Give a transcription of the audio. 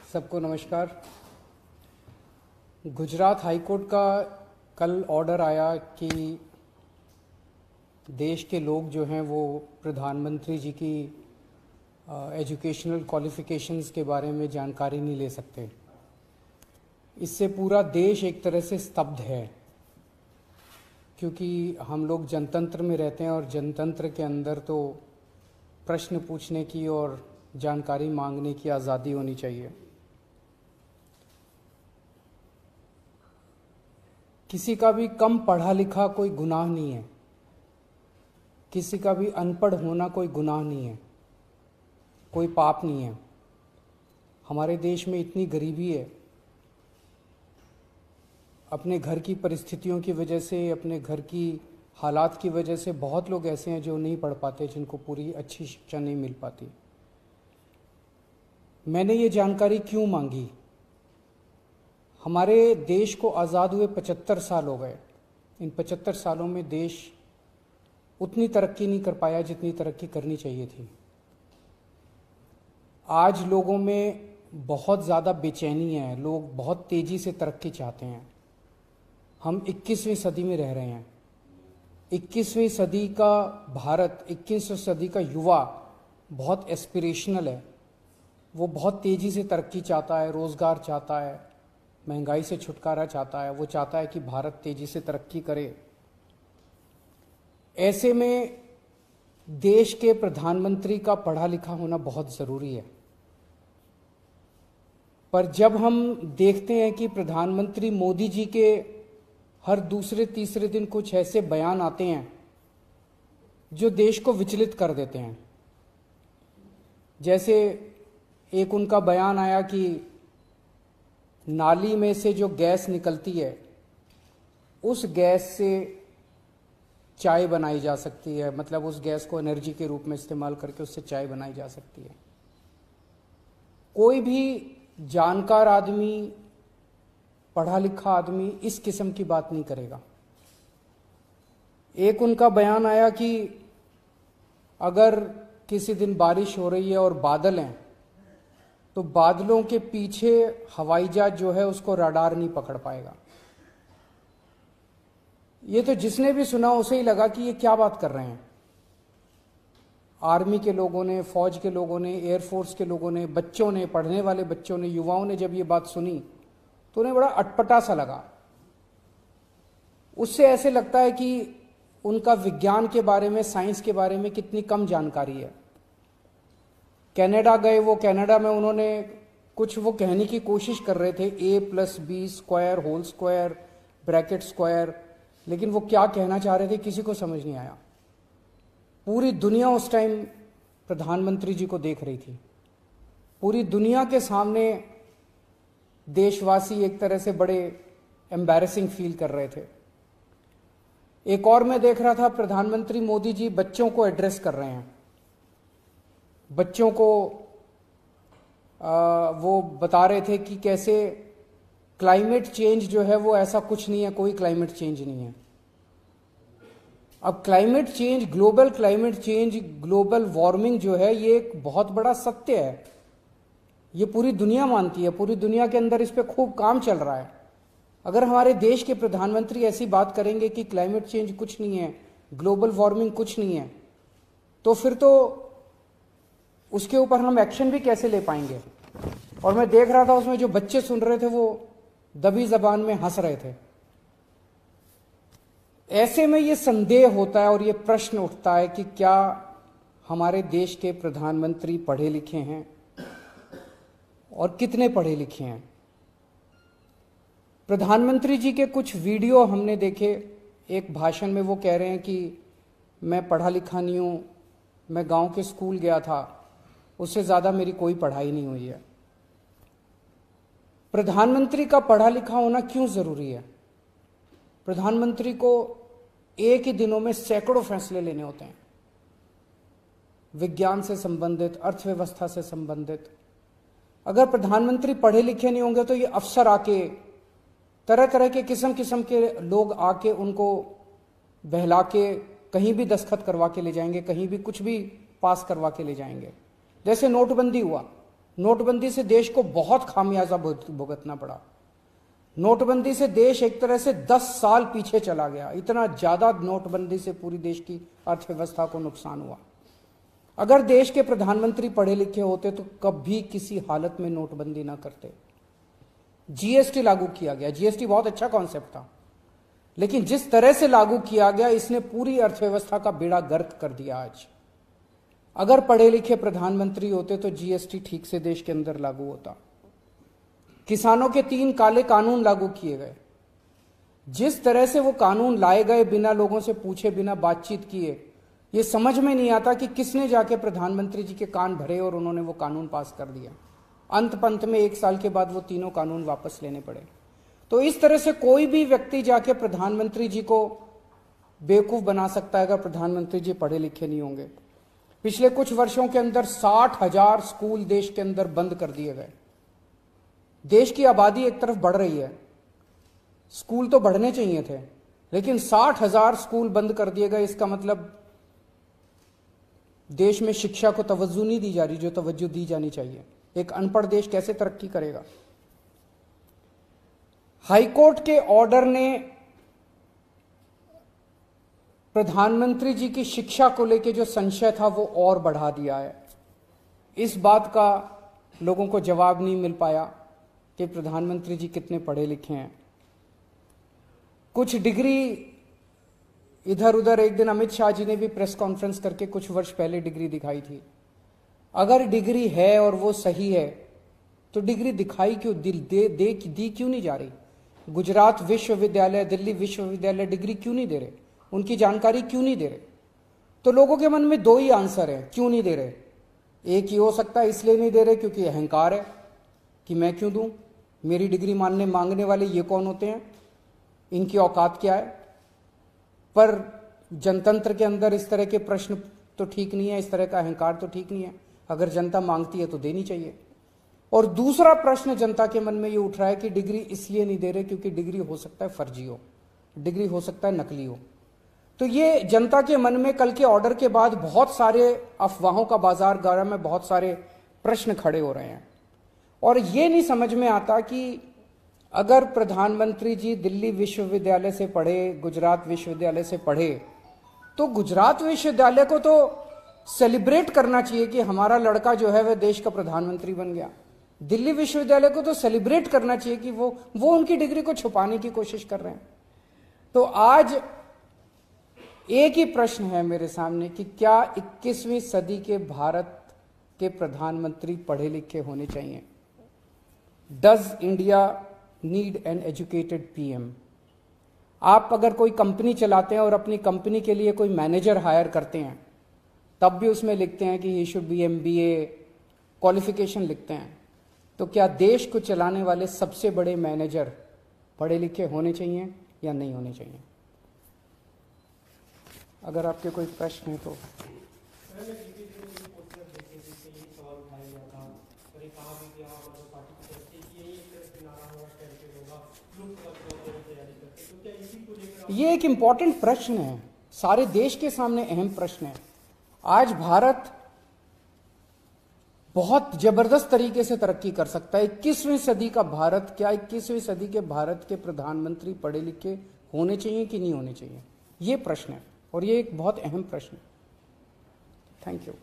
सबको नमस्कार। Gujarat high court का कल ऑर्डर आया कि देश के लोग जो हैं वो प्रधानमंत्री जी की एजुकेशनल क्वालिफिकेशंस के बारे में जानकारी नहीं ले सकते। इससे पूरा देश एक तरह से स्तब्ध है, क्योंकि हम लोग जनतंत्र में रहते हैं और जनतंत्र के अंदर तो प्रश्न पूछने की और जानकारी मांगने की आज़ादी होनी चाहिए। किसी का भी कम पढ़ा लिखा कोई गुनाह नहीं है, किसी का भी अनपढ़ होना कोई गुनाह नहीं है, कोई पाप नहीं है। हमारे देश में इतनी गरीबी है, अपने घर की परिस्थितियों की वजह से, अपने घर की हालात की वजह से बहुत लोग ऐसे हैं जो नहीं पढ़ पाते, जिनको पूरी अच्छी शिक्षा नहीं मिल पाती। मैंने ये जानकारी क्यों मांगी? हमारे देश को आज़ाद हुए 75 साल हो गए। इन 75 सालों में देश उतनी तरक्की नहीं कर पाया जितनी तरक्की करनी चाहिए थी। आज लोगों में बहुत ज़्यादा बेचैनी है, लोग बहुत तेज़ी से तरक्की चाहते हैं। हम 21वीं सदी में रह रहे हैं। 21वीं सदी का भारत, 21वीं सदी का युवा बहुत एस्पिरेशनल है। वो बहुत तेज़ी से तरक्की चाहता है, रोज़गार चाहता है, महंगाई से छुटकारा चाहता है। वो चाहता है कि भारत तेज़ी से तरक्की करे। ऐसे में देश के प्रधानमंत्री का पढ़ा लिखा होना बहुत ज़रूरी है। पर जब हम देखते हैं कि प्रधानमंत्री मोदी जी के हर दूसरे तीसरे दिन कुछ ऐसे बयान आते हैं जो देश को विचलित कर देते हैं। जैसे एक उनका बयान आया कि नाली में से जो गैस निकलती है उस गैस से चाय बनाई जा सकती है, मतलब उस गैस को एनर्जी के रूप में इस्तेमाल करके उससे चाय बनाई जा सकती है। कोई भी जानकार आदमी, पढ़ा लिखा आदमी इस किस्म की बात नहीं करेगा। एक उनका बयान आया कि अगर किसी दिन बारिश हो रही है और बादल हैं तो बादलों के पीछे हवाई जहाज जो है उसको रडार नहीं पकड़ पाएगा। ये तो जिसने भी सुना उसे ही लगा कि ये क्या बात कर रहे हैं। आर्मी के लोगों ने, फौज के लोगों ने, एयरफोर्स के लोगों ने, बच्चों ने, पढ़ने वाले बच्चों ने, युवाओं ने जब ये बात सुनी तो उन्हें बड़ा अटपटा सा लगा। उससे ऐसे लगता है कि उनका विज्ञान के बारे में, साइंस के बारे में कितनी कम जानकारी है। कनाडा गए, वो कनाडा में उन्होंने कुछ वो कहने की कोशिश कर रहे थे, a+b² whole square bracket square, लेकिन वो क्या कहना चाह रहे थे किसी को समझ नहीं आया। पूरी दुनिया उस टाइम प्रधानमंत्री जी को देख रही थी। पूरी दुनिया के सामने देशवासी एक तरह से बड़े एम्बैरेसिंग फील कर रहे थे। एक और मैं देख रहा था, प्रधानमंत्री मोदी जी बच्चों को एड्रेस कर रहे हैं। बच्चों को वो बता रहे थे कि कैसे क्लाइमेट चेंज जो है वो ऐसा कुछ नहीं है, कोई क्लाइमेट चेंज नहीं है। अब climate change, global climate change, global warming जो है ये एक बहुत बड़ा सत्य है। ये पूरी दुनिया मानती है, पूरी दुनिया के अंदर इस पे खूब काम चल रहा है। अगर हमारे देश के प्रधानमंत्री ऐसी बात करेंगे कि क्लाइमेट चेंज कुछ नहीं है, ग्लोबल वार्मिंग कुछ नहीं है, तो फिर तो उसके ऊपर हम एक्शन भी कैसे ले पाएंगे। और मैं देख रहा था उसमें जो बच्चे सुन रहे थे वो दबी जबान में हंस रहे थे। ऐसे में ये संदेह होता है और ये प्रश्न उठता है कि क्या हमारे देश के प्रधानमंत्री पढ़े लिखे हैं और कितने पढ़े लिखे हैं। प्रधानमंत्री जी के कुछ वीडियो हमने देखे। एक भाषण में वो कह रहे हैं कि मैं पढ़ा लिखा नहीं हूं, मैं गांव के स्कूल गया था, उससे ज्यादा मेरी कोई पढ़ाई नहीं हुई है। प्रधानमंत्री का पढ़ा लिखा होना क्यों जरूरी है? प्रधानमंत्री को एक ही दिनों में सैकड़ों फैसले लेने होते हैं, विज्ञान से संबंधित, अर्थव्यवस्था से संबंधित। अगर प्रधानमंत्री पढ़े लिखे नहीं होंगे तो ये अफसर आके, तरह तरह के किस्म किस्म के लोग आके उनको बहला के कहीं भी दस्तखत करवा के ले जाएंगे, कहीं भी कुछ भी पास करवा के ले जाएंगे। जैसे नोटबंदी हुआ, नोटबंदी से देश को बहुत खामियाजा भुगतना पड़ा। नोटबंदी से देश एक तरह से 10 साल पीछे चला गया। इतना ज्यादा नोटबंदी से पूरी देश की अर्थव्यवस्था को नुकसान हुआ। अगर देश के प्रधानमंत्री पढ़े लिखे होते तो कभी किसी हालत में नोटबंदी ना करते। जीएसटी लागू किया गया। जीएसटी बहुत अच्छा कॉन्सेप्ट था, लेकिन जिस तरह से लागू किया गया इसने पूरी अर्थव्यवस्था का बेड़ा गर्क कर दिया। आज अगर पढ़े लिखे प्रधानमंत्री होते तो जीएसटी ठीक से देश के अंदर लागू होता। किसानों के 3 काले कानून लागू किए गए। जिस तरह से वो कानून लाए गए बिना लोगों से पूछे, बिना बातचीत किए, ये समझ में नहीं आता कि किसने जाके प्रधानमंत्री जी के कान भरे और उन्होंने वो कानून पास कर दिया। अंत पंत में 1 साल के बाद वो तीनों कानून वापस लेने पड़े। तो इस तरह से कोई भी व्यक्ति जाके प्रधानमंत्री जी को बेवकूफ बना सकता है अगर प्रधानमंत्री जी पढ़े लिखे नहीं होंगे। पिछले कुछ वर्षों के अंदर 60,000 स्कूल देश के अंदर बंद कर दिए गए। देश की आबादी एक तरफ बढ़ रही है, स्कूल तो बढ़ने चाहिए थे, लेकिन 60,000 स्कूल बंद कर दिए गए। इसका मतलब देश में शिक्षा को तवज्जो नहीं दी जा रही जो तवज्जो दी जानी चाहिए। एक अनपढ़ देश कैसे तरक्की करेगा? हाईकोर्ट के ऑर्डर ने प्रधानमंत्री जी की शिक्षा को लेकर जो संशय था वो और बढ़ा दिया है। इस बात का लोगों को जवाब नहीं मिल पाया कि प्रधानमंत्री जी कितने पढ़े लिखे हैं। कुछ डिग्री इधर उधर, एक दिन अमित शाह जी ने भी प्रेस कॉन्फ्रेंस करके कुछ वर्ष पहले डिग्री दिखाई थी। अगर डिग्री है और वो सही है तो डिग्री दिखाई क्यों, दी क्यों नहीं जा रही? गुजरात विश्वविद्यालय, दिल्ली विश्वविद्यालय डिग्री क्यों नहीं दे रहे? उनकी जानकारी क्यों नहीं दे रहे? तो लोगों के मन में 2 ही आंसर है क्यों नहीं दे रहे। एक ही हो सकता है इसलिए नहीं दे रहे क्योंकि अहंकार है कि मैं क्यों दूं, मेरी डिग्री मांगने वाले ये कौन होते हैं, इनकी औकात क्या है। पर जनतंत्र के अंदर इस तरह के प्रश्न तो ठीक नहीं है, इस तरह का अहंकार तो ठीक नहीं है। अगर जनता मांगती है तो देनी चाहिए। और दूसरा प्रश्न जनता के मन में ये उठ रहा है कि डिग्री इसलिए नहीं दे रहे क्योंकि डिग्री हो सकता है फर्जी हो, डिग्री हो सकता है नकली हो। तो ये जनता के मन में कल के ऑर्डर के बाद बहुत सारे अफवाहों का बाजार गर्म है, बहुत सारे प्रश्न खड़े हो रहे हैं। और ये नहीं समझ में आता कि अगर प्रधानमंत्री जी दिल्ली विश्वविद्यालय से पढ़े, गुजरात विश्वविद्यालय से पढ़े, तो गुजरात विश्वविद्यालय को तो सेलिब्रेट करना चाहिए कि हमारा लड़का जो है वह देश का प्रधानमंत्री बन गया। दिल्ली विश्वविद्यालय को तो सेलिब्रेट करना चाहिए कि वो उनकी डिग्री को छुपाने की कोशिश कर रहे हैं। तो आज एक ही प्रश्न है मेरे सामने कि क्या 21वीं सदी के भारत के प्रधानमंत्री पढ़े लिखे होने चाहिए? Does India need an educated PM? आप अगर कोई कंपनी चलाते हैं और अपनी कंपनी के लिए कोई मैनेजर हायर करते हैं, तब भी उसमें लिखते हैं कि he should be MBA qualification लिखते हैं। तो क्या देश को चलाने वाले सबसे बड़े मैनेजर पढ़े लिखे होने चाहिए या नहीं होने चाहिए? अगर आपके कोई प्रश्न है तो। ये एक इंपॉर्टेंट प्रश्न है, सारे देश के सामने अहम प्रश्न है। आज भारत बहुत जबरदस्त तरीके से तरक्की कर सकता है। 21वीं सदी का भारत, क्या 21वीं सदी के भारत के प्रधानमंत्री पढ़े लिखे होने चाहिए कि नहीं होने चाहिए? ये प्रश्न है और ये एक बहुत अहम प्रश्न है। Thank you.